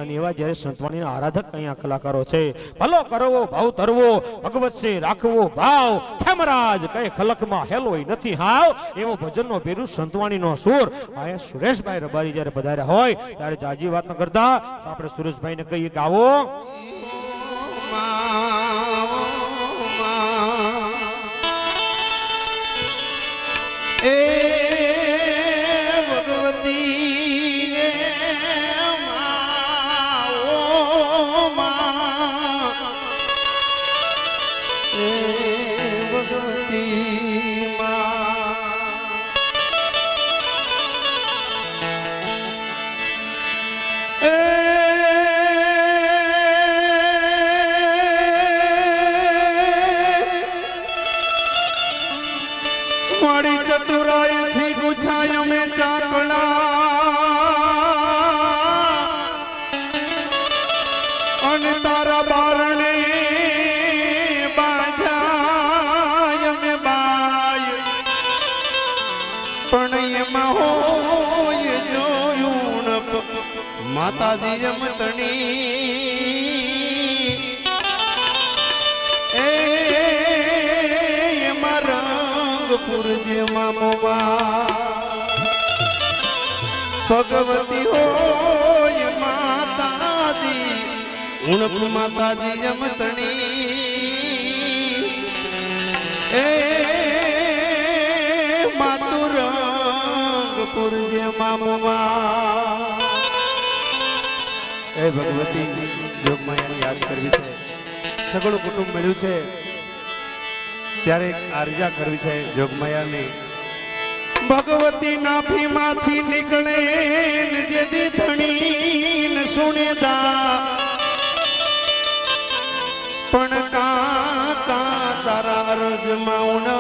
અને એવા જ્યારે સંતવાણીના આરાધક અહીંયા કલાકારો છે ભલો કરવો ભાવ ધરવો ભગવત સે રાખવો ભાવ ખેમરાજ કઈ ખલકમાં હેલોય નથી હાવ એવો ભજનનો પેરું સંતવાણીનો સુર આયા સુરેશભાઈ રબારી જ્યારે પધાર્યા હોય ત્યારે જાજી વાત ન કરતા આપણે સુરેશભાઈને કહીએ કે આવો એ ભગવતી ને ભગવતી મારી ચતુરાઈ થી ગુથાય મે ચાકડા અને તારા બારણે બાંધાય મે બાય પણ એમાં હોય જોયું માતાજી અમતણી એ પુરજે ભગવતી હોય માતાજી ઉણપ માતાજી જમતણી એ માતુરંગ પુરજે એ ભગવતી જોગમાયાને યાદ કરવી છે સગળું કુટુંબ મળ્યું છે ત્યારે આરજા કરવી છે જોગમાયાને ભગવતી નાભી માંથી નીકળે જે દીધણી ને સુણેદા પણ કાકા તારા અરજમાં ઉણપ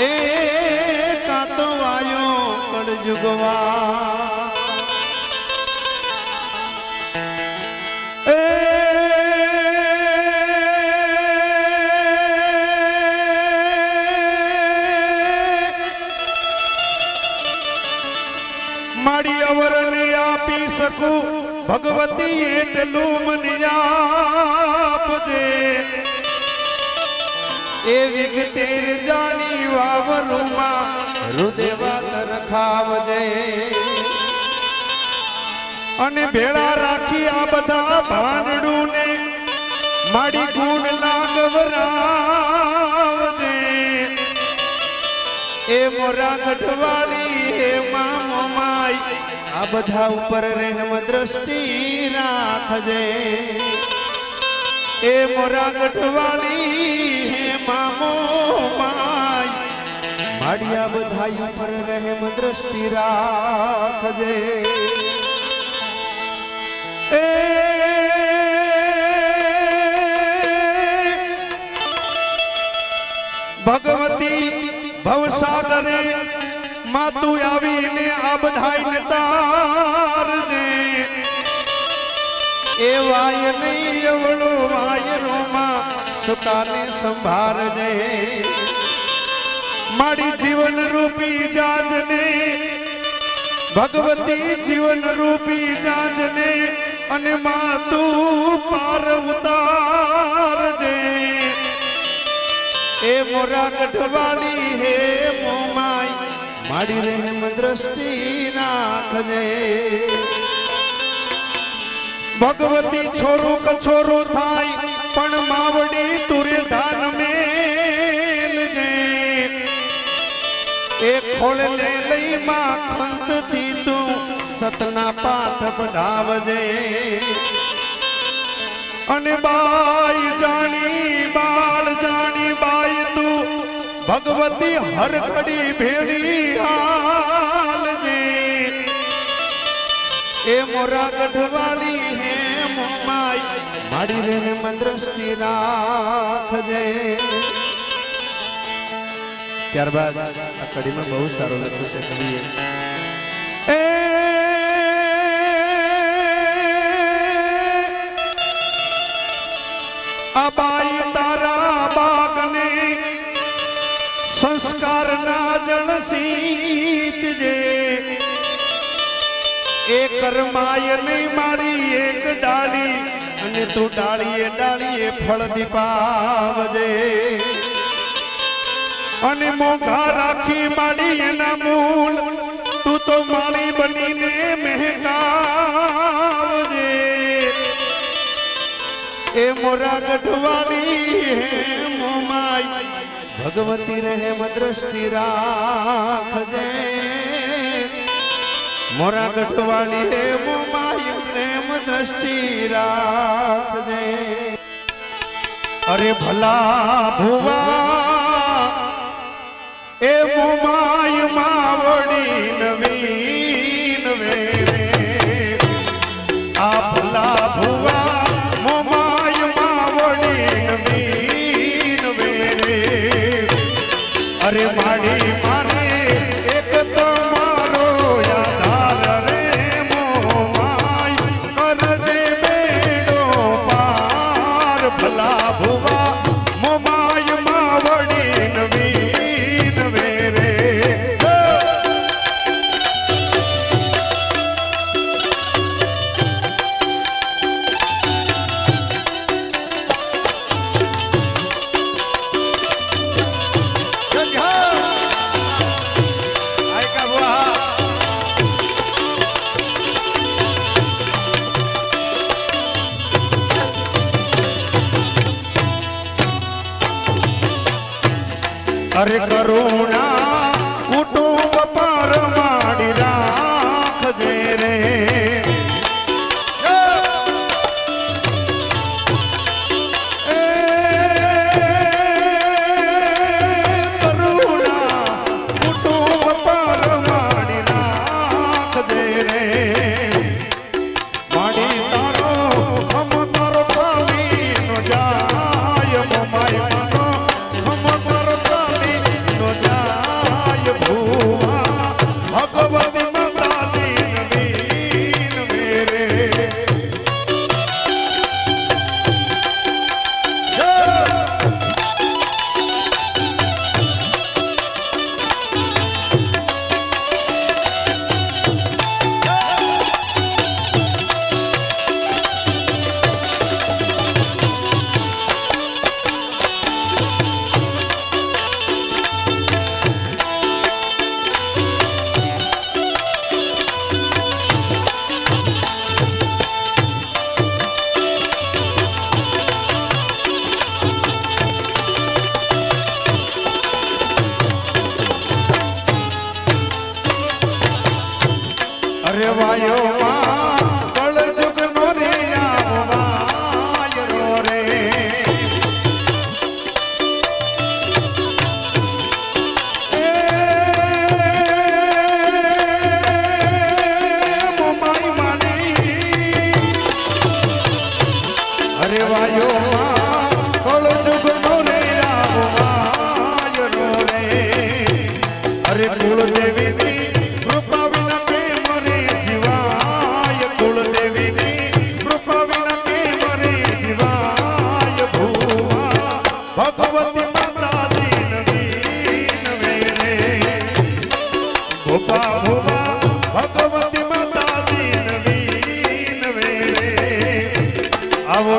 એ કાતો આયો કળજુગવા મારી અવરને આપી શકું ભગવતી એટલું મને આપજે એવી તેર જાણી વાવરુમાં હૃદયવાત રખાવજે અને ભેળા રાખી આ બધા ભાંડડું ને મારી ગુણ લાગવરાવજે એ મોરા ગઢવાળી હે મામો માય આ બધા ઉપર રહેમ દ્રષ્ટિ રાખજે એ મોરા ગઢવાળી હે મામો માય માડી આ બધા ઉપર રહેમ દ્રષ્ટિ રાખજે એ ભગવતી ભવસાગરે માતુ આવીને આ બધાઈને તારજે એ વાય નહીં અવળો વાયરોમાં સુતાને સંભાળજે મારી જીવન રૂપી જાજને ભગવતી જીવન રૂપી જાજને અને માતુ પાર ઉતારજે એ મોરા ગઢવાળી હે મોમાઈ માડી રહેમ દ્રષ્ટિ રાખજે ભગવતી છોરું કછોરું થાય પણ માવડી તુરે ધાન મેલજે એ ખોળ લે લઈ માં ખંતથી તું સતના પાઠ પઢાવજે અને બાઈ જાણી બાળ જાણી બાઈ તું ભગવતી હર ઘડી ભેડી હાલજે એ મોરા ગઢવાળી હે મોમાઈ માડી રહેમ દ્રષ્ટિ રાખજે ત્યારબાદ આ કડીમાં બહુ સારું લખ્યું છે કવિએ આ બાઈ તારા બાગને સંસ્કાર ના જળ સિંચજે એ કરમાય નહીં મારી એક ડાળી અને તું ડાળીએ ડાળીએ ફળ દીપાવજે અને મોઘા રાખી માડી એના મૂળ તું તો માળી બનીને મહેકાવજે એ મોરા ગઢવાળી હે મોમાઈ ભગવતી રહેમ દ્રષ્ટિ રાખજે મોરા ગઢવાળી હે મોમાઈ પ્રેમ દ્રષ્ટિ રાખજે અરે ભલા ભુવા એ મોમાઈ માવડી નવીન વેરે આ ભલા ભુવા મોમાઈ માવડી નવીન વેરે અરે માડી મારે એક તમારો આધાર રે મોમાઈ કરજે બેડો પાર ભલા ભુવા મોમાઈ માવડી નવીન વેરે અરે કરુણા કુટુંબ પર માડી રાખજે રે કરુણા કુટુંબ પર માડી રાખજે રે માડી તારો હમ તારો પાલી નો જાય મોમાઈ માનો હમ તારો ભગવતી માતાજી નવીન મેરે અરે વાયો માં કળજુગ નો રે વાયરો રે મોમાઈ માની અરે વાયો માં કળજુગ નો રે વાયરો રે અરે કુળ દેવી કૃપા વિના ભગવતી માતાજી નવીન વેરે ભોપા ભોપા ભગવતી માતાજી નવીન વેરે આવો